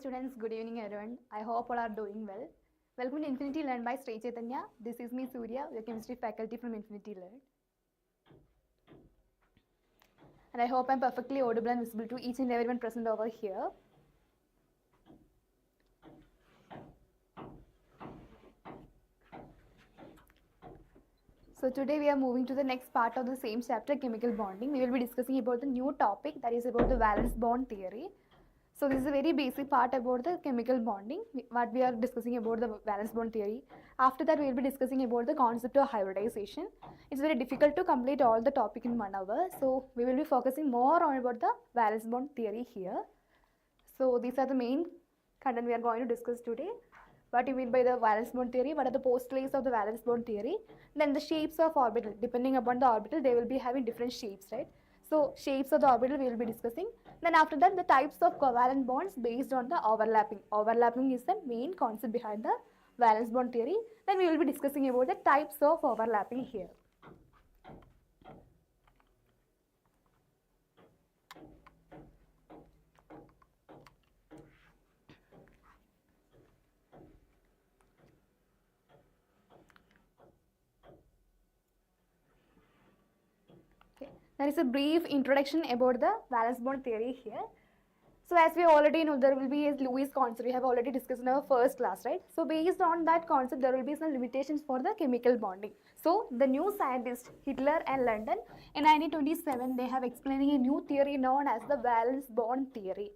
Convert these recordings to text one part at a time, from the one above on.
students, good evening everyone. I hope all are doing well. Welcome to Infinity Learn by Sri Chaitanya. This is me Surya, your chemistry faculty from Infinity Learn. And I hope I'm perfectly audible and visible to each and everyone present over here. So today we are moving to the next part of the same chapter, chemical bonding. We will be discussing about the new topic, that is about the valence bond theory. So this is a very basic part about the chemical bonding, what we are discussing about the valence bond theory. After that we will be discussing about the concept of hybridization. It's very difficult to complete all the topic in 1 hour. So we will be focusing more on about the valence bond theory here. So these are the main content we are going to discuss today. What do you mean by the valence bond theory? What are the postulates of the valence bond theory? Then the shapes of orbital. Depending upon the orbital, they will be having different shapes, right? So shapes of the orbital we will be discussing. Then after that, the types of covalent bonds based on the overlapping. Overlapping is the main concept behind the valence bond theory. Then we will be discussing about the types of overlapping here. There is a brief introduction about the valence bond theory here. So as we already know, there will be a Lewis concept. We have already discussed in our first class, right? So based on that concept, there will be some limitations for the chemical bonding. So the new scientists, Hitler and London, in 1927, they have explaining a new theory known as the valence bond theory.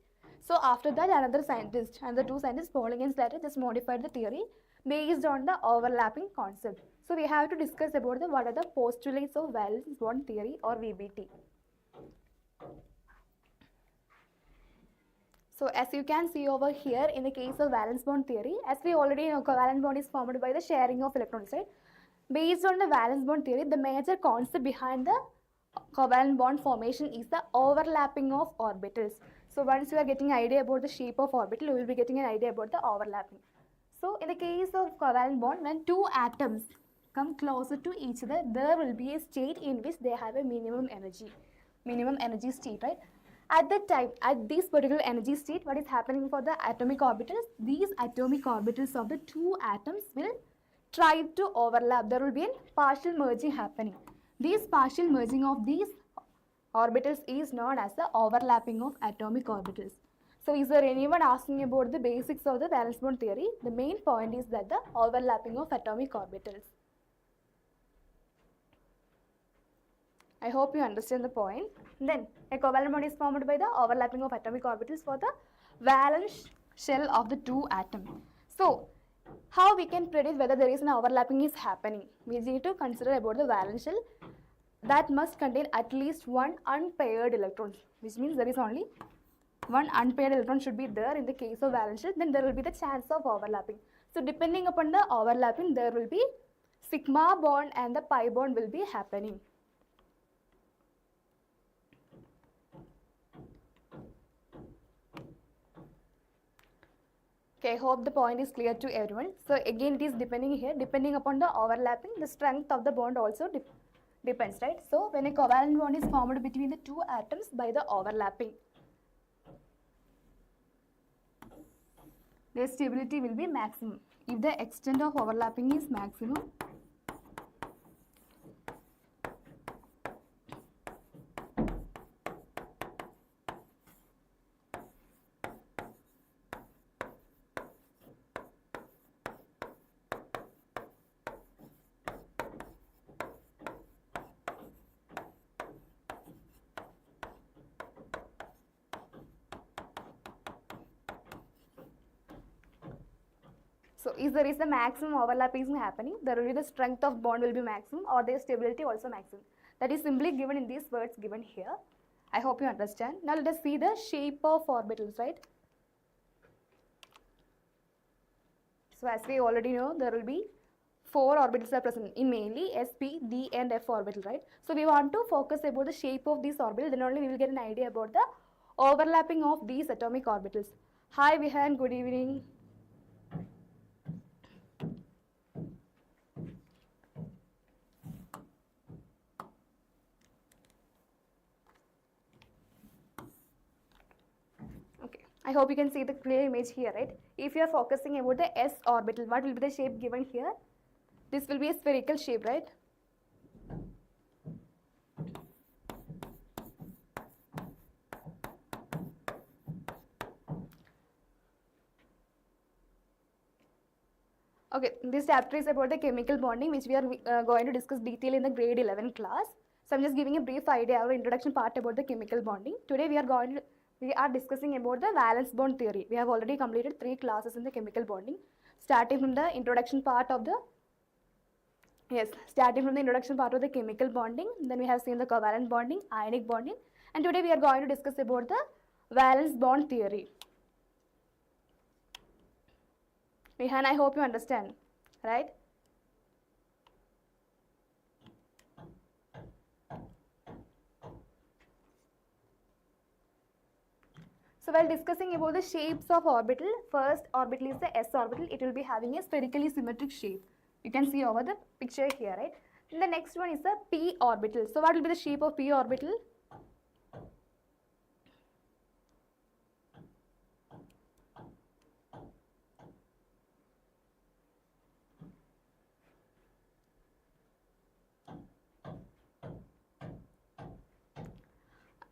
So after that, another scientist and the two scientists, Pauling and Slater, just modified the theory based on the overlapping concept. So we have to discuss about the what are the postulates of valence bond theory or VBT. So as you can see over here, in the case of valence bond theory, as we already know, covalent bond is formed by the sharing of electrons, right? Based on the valence bond theory, the major concept behind the covalent bond formation is the overlapping of orbitals. So once you are getting an idea about the shape of orbital, you will be getting an idea about the overlapping. So in the case of covalent bond, when two atoms come closer to each other, there will be a state in which they have a minimum energy state, right? At that time, at this particular energy state, what is happening for the atomic orbitals? These atomic orbitals of the two atoms will try to overlap. There will be a partial merging happening. This partial merging of these orbitals is known as the overlapping of atomic orbitals. So is there anyone asking about the basics of the valence bond theory? The main point is that the overlapping of atomic orbitals. I hope you understand the point. Then a covalent bond is formed by the overlapping of atomic orbitals for the valence shell of the two atoms. So how we can predict whether there is an overlapping is happening? We need to consider about the valence shell that must contain at least one unpaired electron, which means there is only one unpaired electron should be there in the case of valence shell. Then there will be the chance of overlapping. So depending upon the overlapping, there will be sigma bond and the pi bond will be happening. Okay, I hope the point is clear to everyone. So again, it is depending here, depending upon the overlapping, the strength of the bond also depends, right? So when a covalent bond is formed between the two atoms by the overlapping, their stability will be maximum. If the extent of overlapping is maximum, so if there is the maximum overlap is happening, there will be the strength of bond will be maximum or their stability also maximum. That is simply given in these words given here. I hope you understand. Now let us see the shape of orbitals, right? So as we already know, there will be 4 orbitals are present in mainly S, P, D and F orbital, right? So we want to focus about the shape of this orbital, then only we will get an idea about the overlapping of these atomic orbitals. Hi Vihan, good evening. hope you can see the clear image here, right? If you are focusing about the s orbital, what will be the shape given here? This will be a spherical shape, right? Okay, this chapter is about the chemical bonding, which we are going to discuss detail in the grade 11 class. So I'm just giving a brief idea or introduction part about the chemical bonding. Today we are discussing about the valence bond theory. We have already completed 3 classes in the chemical bonding, starting from the introduction part of the chemical bonding. Then we have seen the covalent bonding, ionic bonding, and today we are going to discuss about the valence bond theory. Rehan, I hope you understand, right? So while discussing about the shapes of orbital, first orbital is the s orbital. It will be having a spherically symmetric shape. You can see over the picture here, right? And the next one is the p orbital. So what will be the shape of p orbital?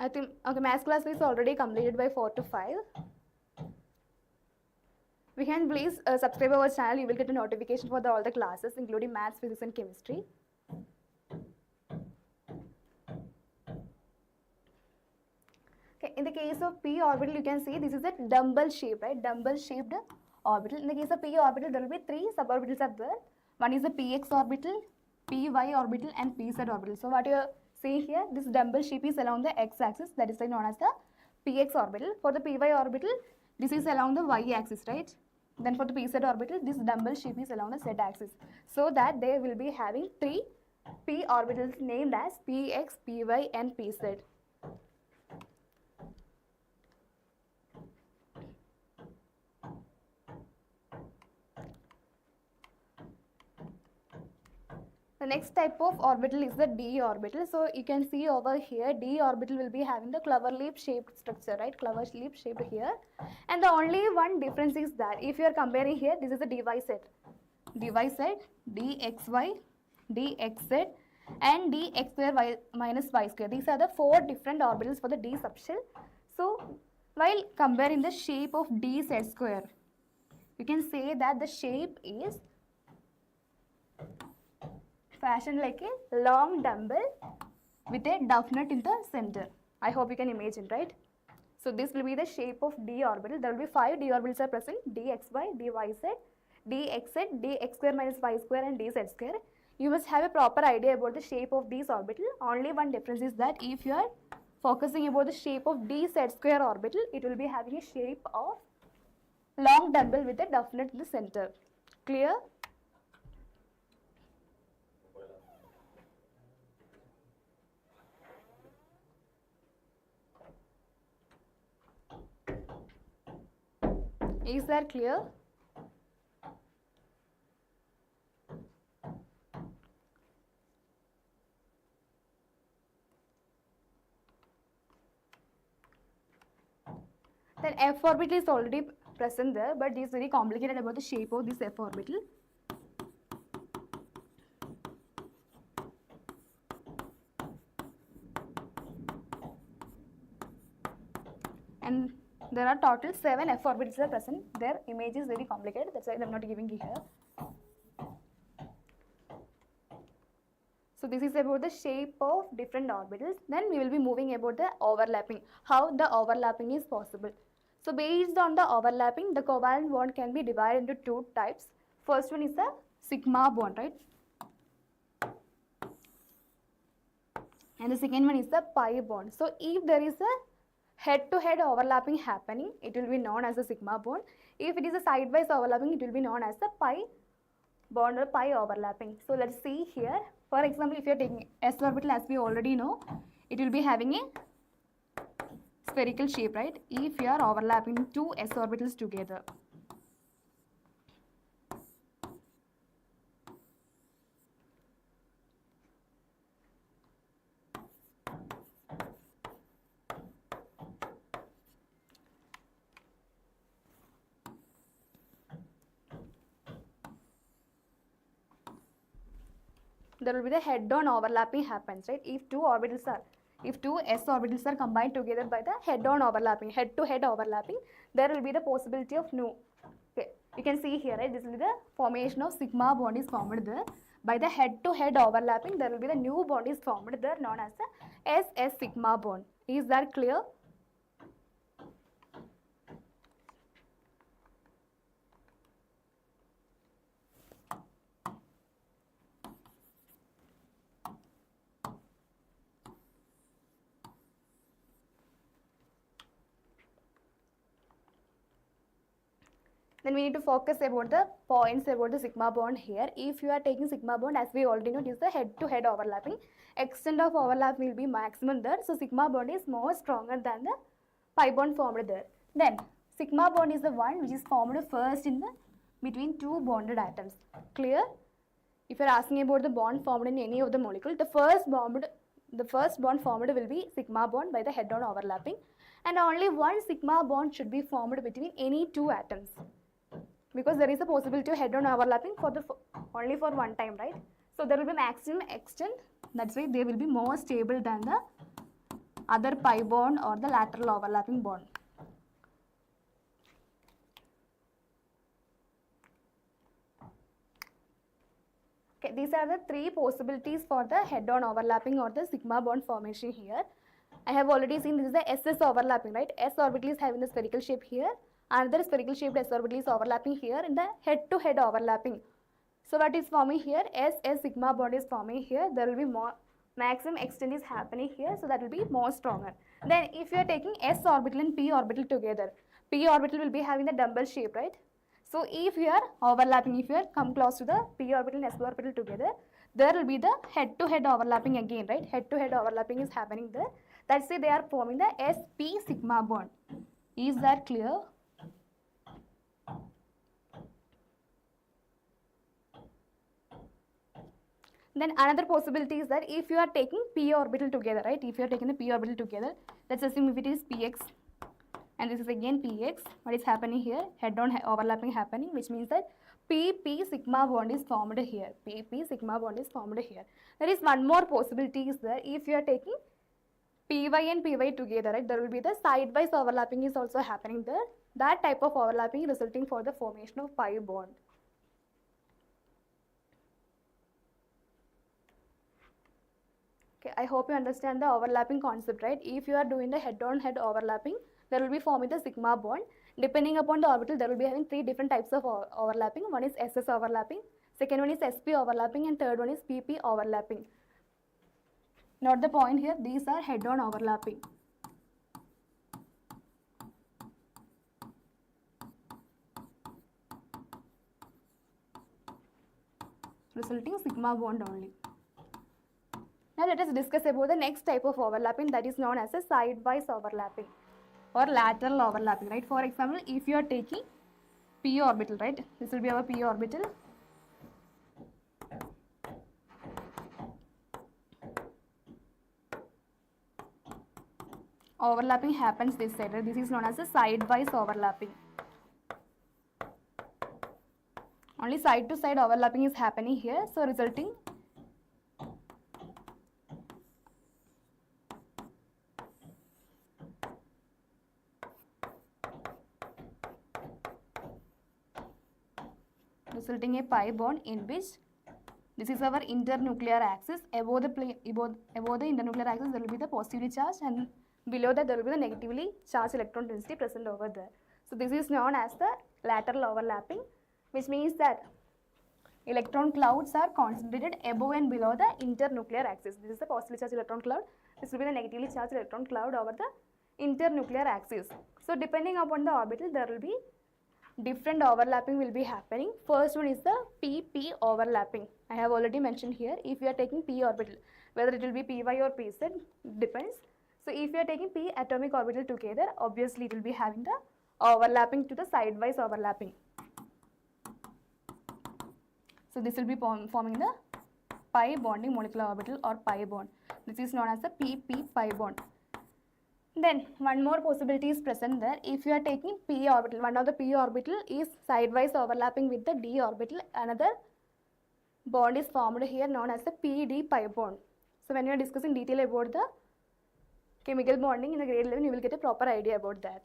I think, okay, maths class is already completed by 4 to 5. We can please subscribe our channel. You will get a notification for all the classes, including maths, physics, and chemistry. Okay, in the case of p orbital, you can see this is a dumbbell shape, right? Dumbbell shaped orbital. In the case of p orbital, there will be 3 suborbitals are there. One is the px orbital, py orbital, and pz orbital. So what you are seeing here, this dumbbell shape is along the x-axis, that is known as the px orbital. For the py orbital, this is along the y-axis, right? Then for the pz orbital, this dumbbell shape is along the z-axis. So that they will be having 3 p orbitals named as px, py, and pz. The next type of orbital is the d orbital. So you can see over here, d orbital will be having the clover leaf shaped structure, right? Clover leaf shaped here. And the only one difference is that if you are comparing here, this is a dy set, dxy, dxz, and dx square y minus y square. These are the 4 different orbitals for the d subshell. So while comparing the shape of dz square, you can say that the shape is fashioned like a long dumbbell with a duff nut in the center. I hope you can imagine, right? So this will be the shape of d orbital. There will be 5 d orbitals are present: dxy, dyz, dxz, dx square minus y square, and dz square. You must have a proper idea about the shape of these orbital. Only one difference is that if you are focusing about the shape of dz square orbital, it will be having a shape of long dumbbell with a duff nut in the center. Clear? Is that clear? Then f orbital is already present there, but it is very complicated about the shape of this f orbital. And there are total 7 f orbitals are present. Their image is very complicated. That's why I'm not giving it here. So this is about the shape of different orbitals. Then we will be moving about the overlapping. How the overlapping is possible. So based on the overlapping, the covalent bond can be divided into 2 types. First one is the sigma bond, right? And the second one is the pi bond. So if there is a head-to-head overlapping happening, it will be known as the sigma bond. If it is a sidewise overlapping, it will be known as the pi bond or pi overlapping. So let's see here. For example, if you are taking s orbital, as we already know, it will be having a spherical shape, right? If you are overlapping 2 s orbitals together. there will be the head-on overlapping happens, right? If two s orbitals are combined together by the head-on overlapping, head-to-head overlapping, there will be the possibility of new. Okay, you can see here, right? This will be the formation of sigma bond is formed there. By the head-to-head overlapping, there will be the new bond is formed there, known as the SS sigma bond. Is that clear? Then we need to focus about the points about the sigma bond here. If you are taking sigma bond, as we already know, it is the head-to-head overlapping. Extent of overlap will be maximum there. So sigma bond is more stronger than the pi bond formed there. Then sigma bond is the one which is formed first in the between two bonded atoms. Clear? If you are asking about the bond formed in any of the molecule, the first bond formed will be sigma bond by the head-on overlapping, and only one sigma bond should be formed between any two atoms, because there is a possibility of head-on overlapping for the only for one time, right? So there will be maximum extent. That's why they will be more stable than the other pi bond or the lateral overlapping bond. Okay, these are the three possibilities for the head-on overlapping or the sigma bond formation here. I have already seen this is the SS overlapping, right? S orbital is having the spherical shape here. Another spherical shaped s orbital is overlapping here in the head-to-head overlapping. So what is forming here? S sigma bond is forming here. There will be more maximum extent is happening here, so that will be more stronger. Then if you are taking s orbital and p orbital together, p orbital will be having the dumbbell shape, right? So if you are overlapping, if you are come close to the p orbital and s orbital together, there will be the head-to-head overlapping again, right? Head-to-head overlapping is happening there. That's why they are forming the sp sigma bond. Is that clear? Then another possibility is that if you are taking p orbital together, right? If you are taking the p orbital together, let's assume if it is px and this is again px, what is happening here? Head-on overlapping happening, which means that pp sigma bond is formed here. pp sigma bond is formed here. There is one more possibility is that if you are taking py and py together, right? There will be the sidewise overlapping is also happening there. That type of overlapping resulting for the formation of pi bond. Okay, I hope you understand the overlapping concept, right? If you are doing the head-on-head overlapping, there will be forming the sigma bond. Depending upon the orbital, there will be having three different types of overlapping. One is SS overlapping, second one is SP overlapping, and third one is PP overlapping. Note the point here, these are head-on overlapping. Resulting sigma bond only. Now let us discuss about the next type of overlapping, that is known as a sidewise overlapping or lateral overlapping, right? For example, if you are taking p orbital, right? This will be our p orbital. Overlapping happens this side, right? This is known as a sidewise overlapping. Only side to side overlapping is happening here, so resulting a pi bond in which this is our internuclear axis. Above the internuclear axis there will be the positively charged, and below that there will be the negatively charged electron density present over there. So this is known as the lateral overlapping, which means that electron clouds are concentrated above and below the internuclear axis. This is the positively charged electron cloud. This will be the negatively charged electron cloud over the internuclear axis. So depending upon the orbital, there will be different overlapping will be happening. First one is the PP overlapping. I have already mentioned here, if you are taking p orbital, whether it will be py or pz, depends. So if you are taking p atomic orbital together, obviously it will be having the overlapping to the sidewise overlapping. So this will be forming the pi bonding molecular orbital or pi bond. This is known as the PP pi bond. Then one more possibility is present there. If you are taking p orbital, one of the p orbital is sidewise overlapping with the d orbital, another bond is formed here known as the PD pi bond. So when you are discussing detail about the chemical bonding in the grade 11, you will get a proper idea about that.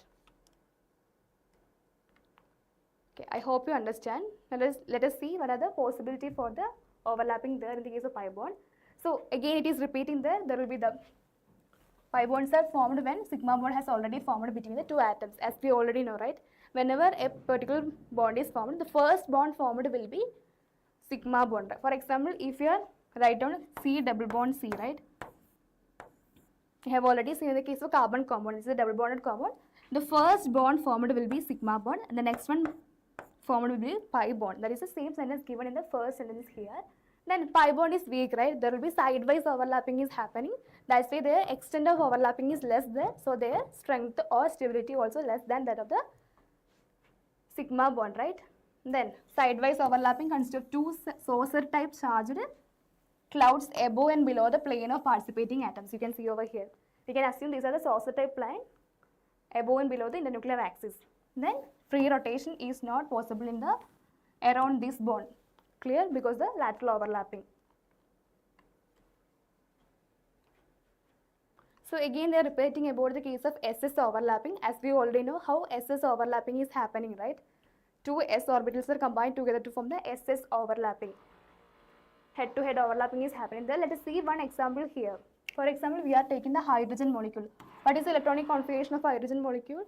Okay, I hope you understand. Now let us see what are the possibility for the overlapping there in the case of pi bond. So again it is repeating there will be the pi bonds are formed when sigma bond has already formed between the two atoms, as we already know, right? Whenever a particular bond is formed, the first bond formed will be sigma bond. For example, if you are write down C double bond C, right? We have already seen in the case of carbon compound, this is a double bonded compound. The first bond formed will be sigma bond and the next one formed will be pi bond. That is the same sentence given in the first sentence here. Then pi bond is weak, right? There will be sidewise overlapping is happening. That's why their extent of overlapping is less there. So their strength or stability also less than that of the sigma bond, right? Then sidewise overlapping consists of two saucer type charged clouds above and below the plane of participating atoms. You can see over here. We can assume these are the saucer type plane above and below the internuclear axis. Then free rotation is not possible in the around this bond. Clear? Because the lateral overlapping. So again they are repeating about the case of SS overlapping, as we already know how SS overlapping is happening, right? Two S orbitals are combined together to form the SS overlapping. Head-to-head overlapping is happening there. Let us see one example here. For example, we are taking the hydrogen molecule. What is the electronic configuration of hydrogen molecule?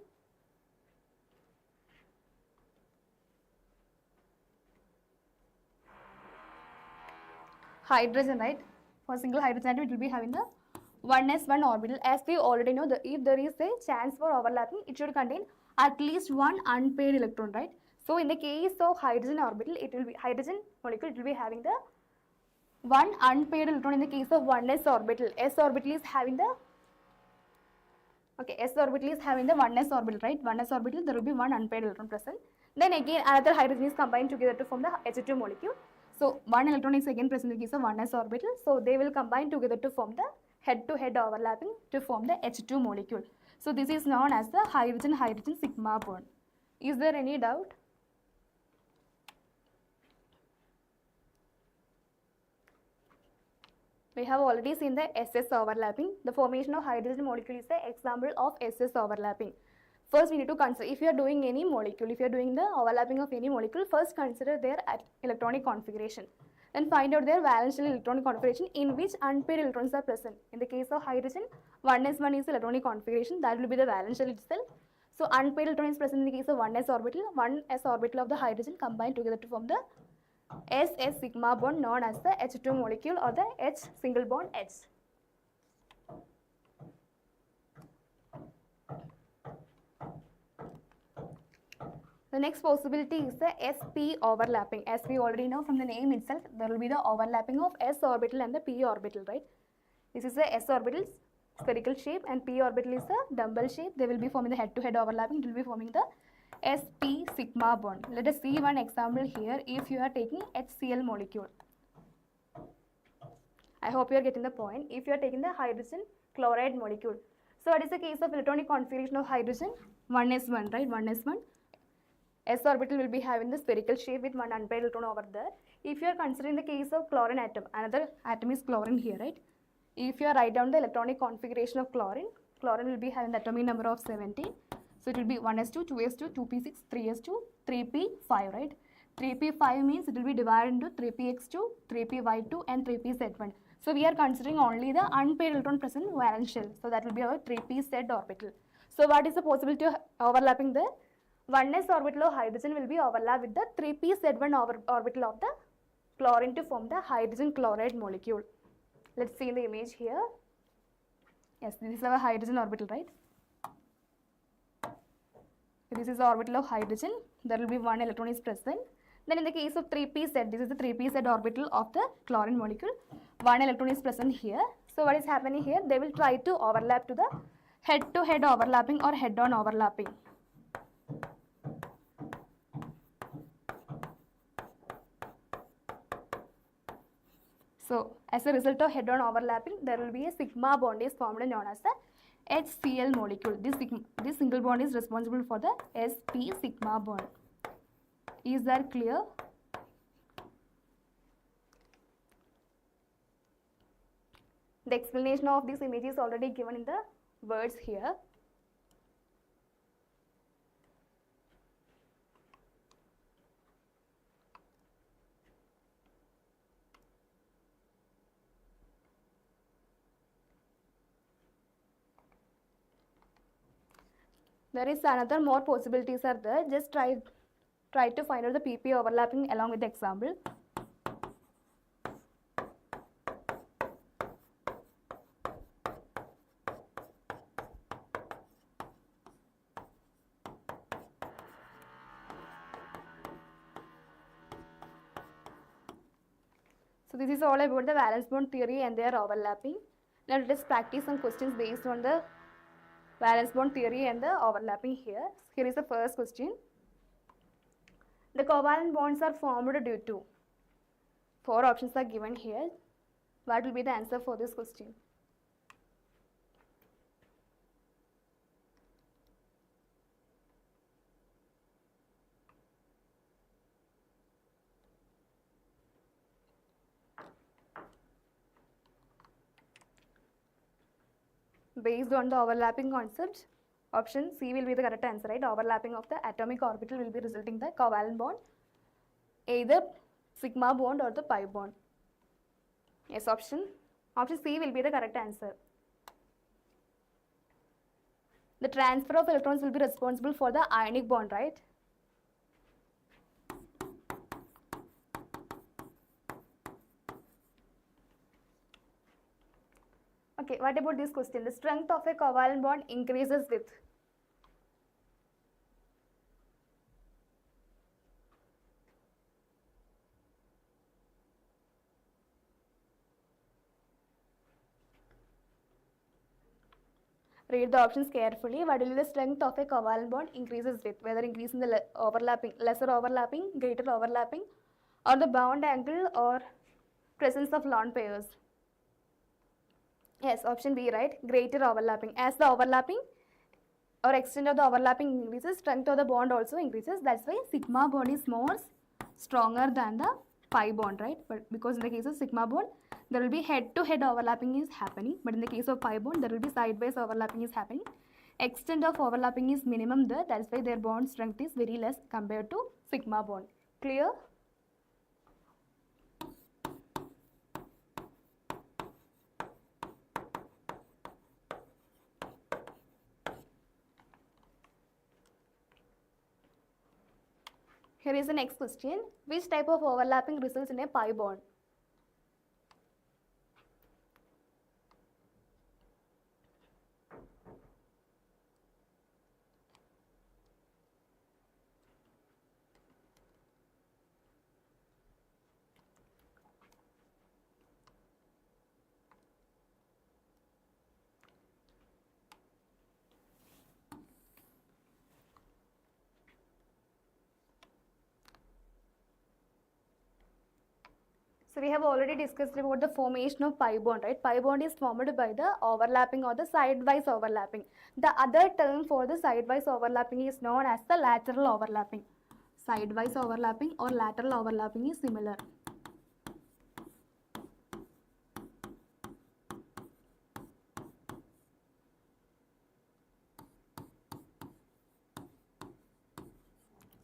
Hydrogen, right? For single hydrogen atom, it will be having the 1s1 orbital. As we already know, if there is a chance for overlapping, it should contain at least one unpaired electron, right? So in the case of hydrogen orbital, it will be hydrogen molecule, it will be having the one unpaired electron in the case of 1s orbital. S orbital is having the S orbital is having the 1s orbital, right? 1s orbital, there will be one unpaired electron present. Then again another hydrogen is combined together to form the H2 molecule. So one electron is again present in the case of 1s orbital. So they will combine together to form the head-to-head overlapping to form the H2 molecule. So this is known as the hydrogen-hydrogen sigma bond. Is there any doubt? We have already seen the SS overlapping. The formation of hydrogen molecule is the example of SS overlapping. First we need to consider, if you are doing any molecule, if you are doing the overlapping of any molecule, first consider their electronic configuration. Then find out their valence shell electronic configuration in which unpaired electrons are present. In the case of hydrogen, 1s1 is the electronic configuration, that will be the valence shell itself. So unpaired electron is present in the case of 1s orbital. 1s orbital of the hydrogen combined together to form the SS sigma bond known as the H2 molecule or the H single bond H. The next possibility is the sp overlapping. As we already know from the name itself, there will be the overlapping of s orbital and the p orbital, right? This is the s orbital spherical shape and p orbital is a dumbbell shape. They will be forming the head-to-head overlapping. It will be forming the sp sigma bond. Let us see one example here. If you are taking HCl molecule, I hope you are getting the point. If you are taking the hydrogen chloride molecule, so what is the case of electronic configuration of hydrogen? 1s1, right? 1s1. S orbital will be having the spherical shape with one unpaired electron over there. If you are considering the case of chlorine atom, another atom is chlorine here, right? If you are write down the electronic configuration of chlorine, chlorine will be having the atomic number of 17. So it will be 1s2, 2s2, 2p6, 3s2, 3p5, right? 3p5 means it will be divided into 3px2, 3py2 and 3pz1. So we are considering only the unpaired electron present in valence shell. So that will be our 3pz orbital. So what is the possibility of overlapping there? 1s orbital of hydrogen will be overlapped with the 3pz1 orbital of the chlorine to form the hydrogen chloride molecule. Let's see in the image here. Yes, this is our hydrogen orbital, right? This is the orbital of hydrogen. There will be one electron is present. Then in the case of 3pz, this is the 3pz orbital of the chlorine molecule. One electron is present here. So what is happening here? They will try to overlap to the head-to-head overlapping or head-on overlapping. So as a result of head-on overlapping, there will be a sigma bond is formed known as the HCl molecule. This single bond is responsible for the sp sigma bond. Is that clear? The explanation of this image is already given in the words here. There is another more possibilities are there. Just try to find out the PP overlapping along with the example. So this is all about the valence bond theory and their overlapping. Now let us practice some questions based on the valence bond theory and the overlapping here. Here is the first question. The covalent bonds are formed due to. 4 options are given here. What will be the answer for this question? Based on the overlapping concept, option C will be the correct answer, right? Overlapping of the atomic orbital will be resulting in the covalent bond, either sigma bond or the pi bond. Yes, option C will be the correct answer. The transfer of electrons will be responsible for the ionic bond, right? Okay, what about this question? The strength of a covalent bond increases with. Read the options carefully. What will be the strength of a covalent bond increases with? Whether increase in the overlapping, lesser overlapping, greater overlapping, or the bond angle or presence of lone pairs. Yes, option B, right? Greater overlapping. As the overlapping or extent of the overlapping increases, strength of the bond also increases. That's why sigma bond is more stronger than the pi bond, right? But because in the case of sigma bond, there will be head-to-head overlapping is happening. But in the case of pi bond, there will be sidewise overlapping is happening. Extent of overlapping is minimum there. That's why their bond strength is very less compared to sigma bond. Clear? Here is the next question. Which type of overlapping results in a pi bond? So we have already discussed about the formation of pi bond, right? Pi bond is formed by the overlapping or the sidewise overlapping. The other term for the sidewise overlapping is known as the lateral overlapping. Sidewise overlapping or lateral overlapping is similar.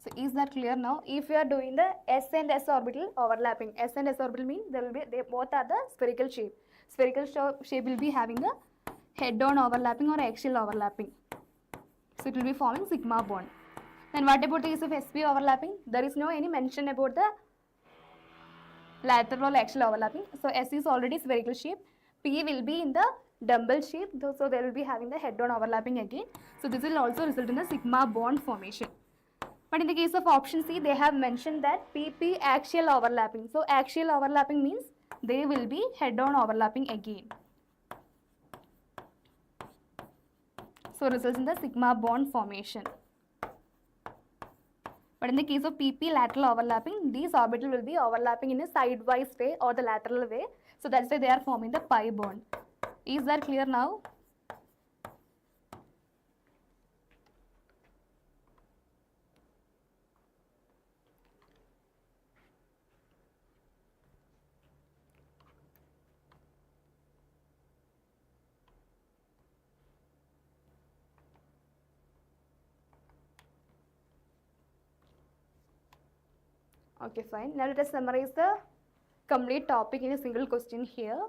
So is that clear now? If you are doing the S and S orbital overlapping, S and S orbital means they both are the spherical shape. Spherical shape will be having the head-on overlapping or axial overlapping. So it will be forming sigma bond. Then what about the case of sp overlapping? There is no any mention about the lateral or axial overlapping. So S is already spherical shape. P will be in the dumbbell shape. So they will be having the head-on overlapping again. So this will also result in the sigma bond formation. But in the case of option C, they have mentioned that PP axial overlapping. So axial overlapping means they will be head-on overlapping again. So results in the sigma bond formation. But in the case of PP lateral overlapping, these orbitals will be overlapping in a sidewise way or the lateral way. So that's why they are forming the pi bond. Is that clear now? Okay, fine. Now let us summarize the complete topic in a single question here.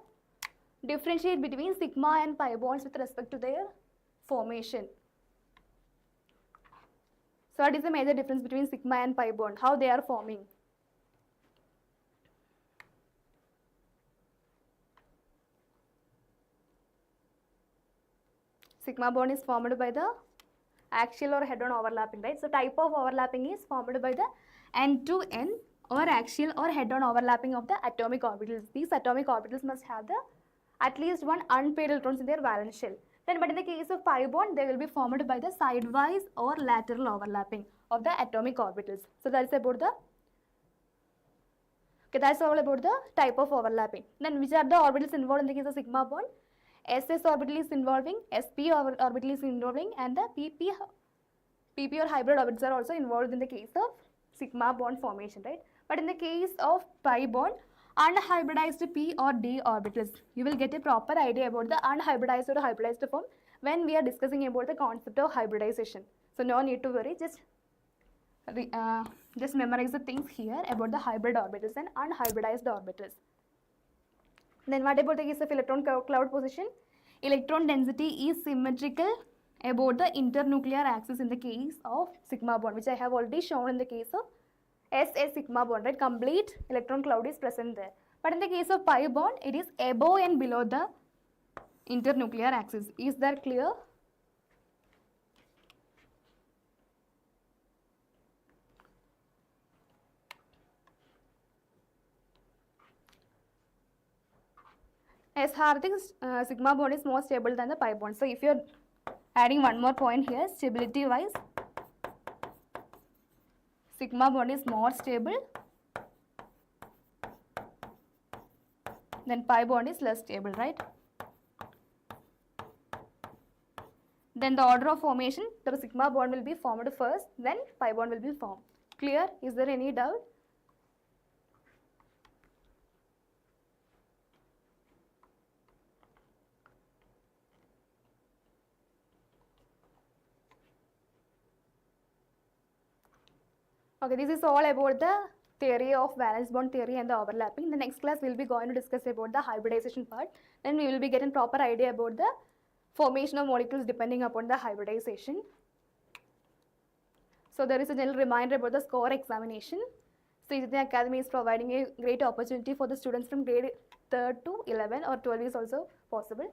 Differentiate between sigma and pi bonds with respect to their formation. So what is the major difference between sigma and pi bond? How they are forming? Sigma bond is formed by the axial or head-on overlapping, right? So type of overlapping is formed by the end-to-end or axial or head-on overlapping of the atomic orbitals. These atomic orbitals must have the at least one unpaired electrons in their valence shell. Then, but in the case of pi bond, they will be formed by the sidewise or lateral overlapping of the atomic orbitals. So that's about the that's all about the type of overlapping. Then which are the orbitals involved in the case of sigma bond? SS orbital is involving, SP orbital is involving, and the PP or hybrid orbitals are also involved in the case of sigma bond formation, right? But in the case of pi bond, unhybridized p or d orbitals, you will get a proper idea about the unhybridized or hybridized form when we are discussing about the concept of hybridization. So no need to worry, just memorize the things here about the hybrid orbitals and unhybridized orbitals. Then what about the case of electron cloud position? Electron density is symmetrical about the internuclear axis in the case of sigma bond, which I have already shown in the case of SS sigma bond, right? Complete electron cloud is present there. But in the case of pi bond, it is above and below the internuclear axis. Is that clear? As Harthik's sigma bond is more stable than the pi bond. So if you're adding one more point here, stability wise, sigma bond is more stable, then pi bond is less stable, right? Then the order of formation, the sigma bond will be formed first, then pi bond will be formed. Clear? Is there any doubt? Okay, this is all about the theory of valence bond theory and the overlapping. In the next class, we will be going to discuss about the hybridization part. Then we will be getting proper idea about the formation of molecules depending upon the hybridization. So there is a general reminder about the score examination. Sri Chaitanya Academy is providing a great opportunity for the students from grade 3rd to 11 or 12 is also possible.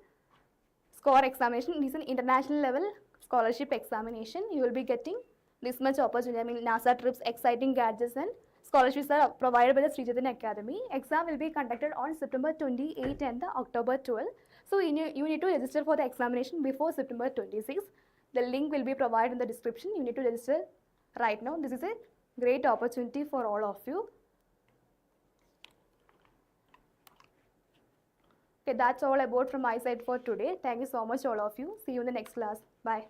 Score examination is an international level scholarship examination. You will be getting this much opportunity. I mean, NASA trips, exciting gadgets and scholarships are provided by the Sri Chaitanya Academy. Exam will be conducted on September 28 and the October 12. So you need to register for the examination before September 26. The link will be provided in the description. You need to register right now. This is a great opportunity for all of you. Okay, that's all about from my side for today. Thank you so much all of you. See you in the next class. Bye.